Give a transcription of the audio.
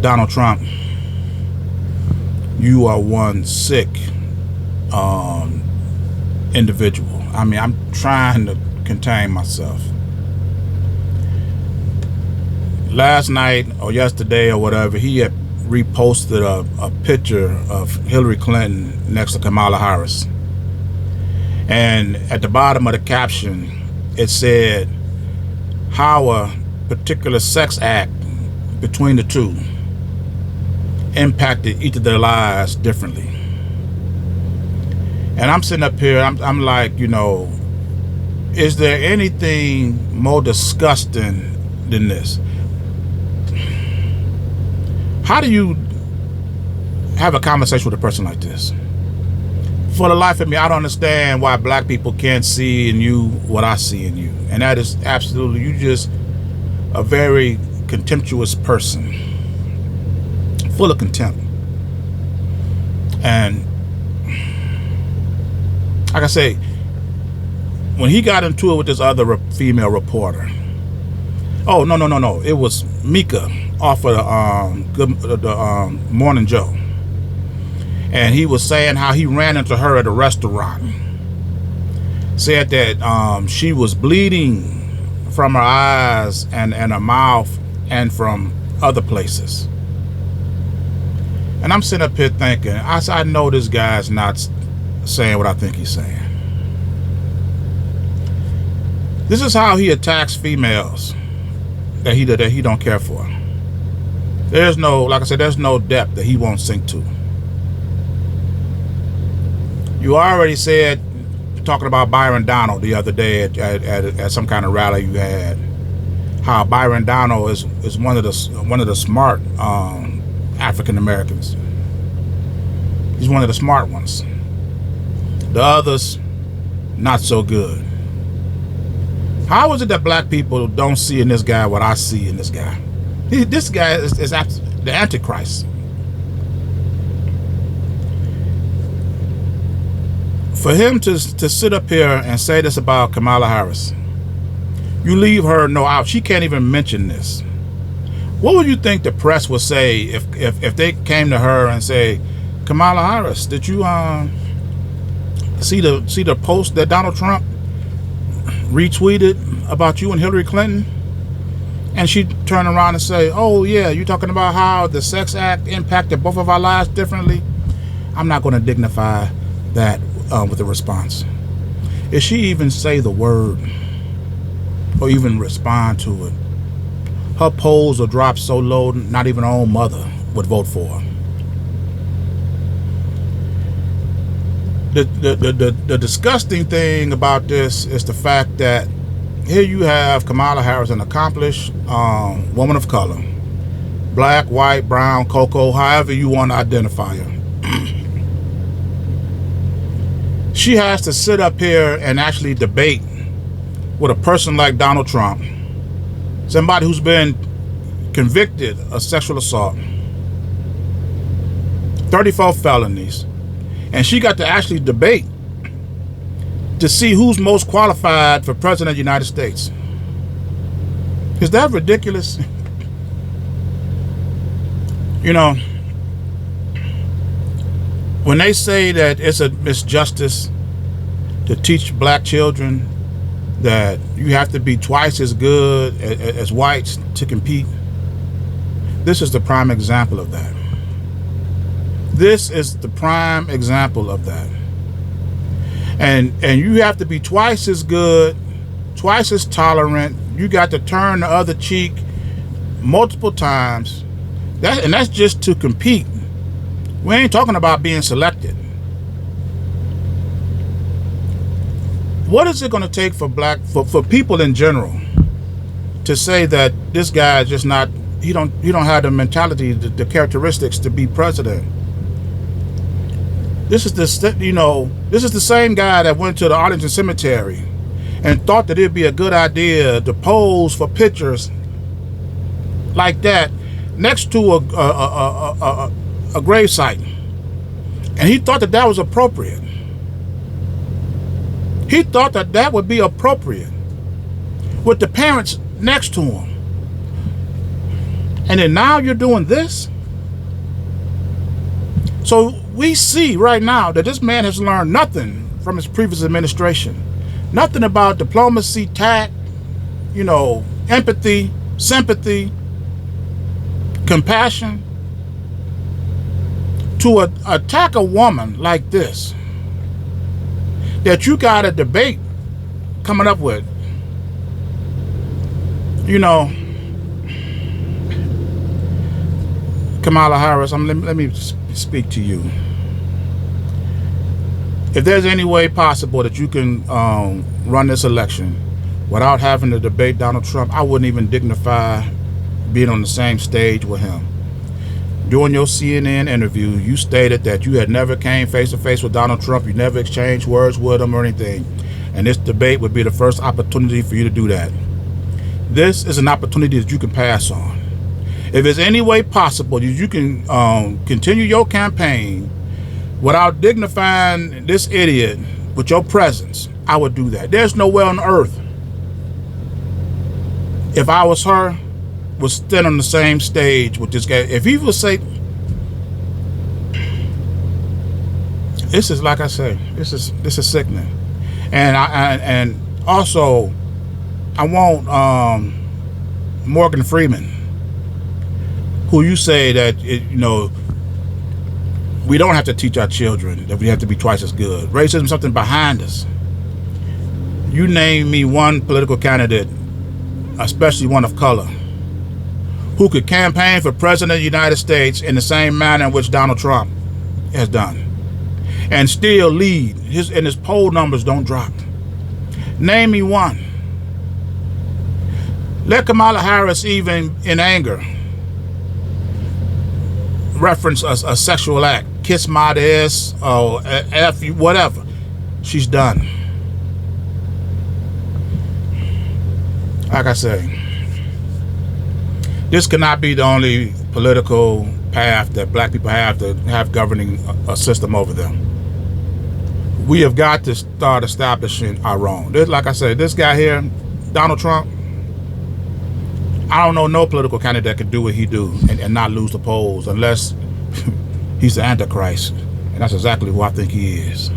Donald Trump, you are one sick individual. I mean, I'm trying to contain myself. Last night or yesterday or whatever, he had reposted a picture of Hillary Clinton next to Kamala Harris. And at the bottom of the caption, it said how a particular sex act between the two impacted each of their lives differently. And I'm sitting up here, I'm like, you know, is there anything more disgusting than this? How do you have a conversation with a person like this? For the life of me, I don't understand why black people can't see in you what I see in you. And that is absolutely, you just a very contemptuous person, full of contempt. And like I say, when he got into it with this other female reporter, oh, no, it was Mika off of the Morning Joe. And he was saying how he ran into her at a restaurant. Said that she was bleeding from her eyes and her mouth and from other places. And I'm sitting up here thinking, I know this guy's not saying what I think he's saying. This is how he attacks females that he don't care for. There's no, like I said, there's no depth that he won't sink to. You already said, talking about Byron Donald the other day at some kind of rally you had, how Byron Donald is one of the smart African Americans. He's one of the smart ones. The others, not so good. How is it that black people don't see in this guy what I see in this guy? This guy is the Antichrist. For him to sit up here and say this about Kamala Harris, you leave her no out. She can't even mention this. What would you think the press would say if they came to her and say, Kamala Harris, did you see the post that Donald Trump retweeted about you and Hillary Clinton? And she turned around and say, oh yeah, you talking about how the sex act impacted both of our lives differently? I'm not going to dignify that with a response. If she even say the word or even respond to it, her polls will drop so low not even her own mother would vote for her. The disgusting thing about this is the fact that here you have Kamala Harris, an accomplished woman of color, black, white, brown, cocoa, however you want to identify her. She has to sit up here and actually debate with a person like Donald Trump, somebody who's been convicted of sexual assault, 34 felonies, and she got to actually debate to see who's most qualified for president of the United States. Is that ridiculous? You know, when they say that it's a misjustice to teach black children that you have to be twice as good as whites to compete, this is the prime example of that. This is the prime example of that. And you have to be twice as good, twice as tolerant. You got to turn the other cheek multiple times. That's just to compete. We ain't talking about being selected. What is it going to take for for people in general to say that this guy is just not, he don't have the mentality, the characteristics to be president? This is the same guy that went to the Arlington Cemetery and thought that it'd be a good idea to pose for pictures like that next to a gravesite, and he thought that was appropriate. He thought that would be appropriate with the parents next to him. And then now you're doing this? So we see right now that this man has learned nothing from his previous administration. Nothing about diplomacy, tact, empathy, sympathy, compassion. To attack a woman like this, that you got a debate coming up with, Kamala Harris, let me speak to you. If there's any way possible that you can run this election without having to debate Donald Trump, I wouldn't even dignify being on the same stage with him. During your CNN interview, you stated that you had never came face to face with Donald Trump. You never exchanged words with him or anything. And this debate would be the first opportunity for you to do that. This is an opportunity that you can pass on. If there's any way possible that you can continue your campaign without dignifying this idiot with your presence, I would do that. There's no way on earth, if I was her, would stand on the same stage with this guy. If he would say, this is, like I say, this is sickening. And also I want Morgan Freeman, who you say that we don't have to teach our children that we have to be twice as good. Racism is something behind us. You name me one political candidate, especially one of color, who could campaign for president of the United States in the same manner in which Donald Trump has done and still lead, and his poll numbers don't drop. Name me one. Let Kamala Harris, even in anger, reference a sexual act, kiss my ass, or F you, whatever. She's done. Like I say, this cannot be the only political path that black people have to have governing a system over them. We have got to start establishing our own. Like I said, this guy here, Donald Trump, I don't know no political candidate that can do what he do and not lose the polls unless he's the Antichrist. And that's exactly who I think he is.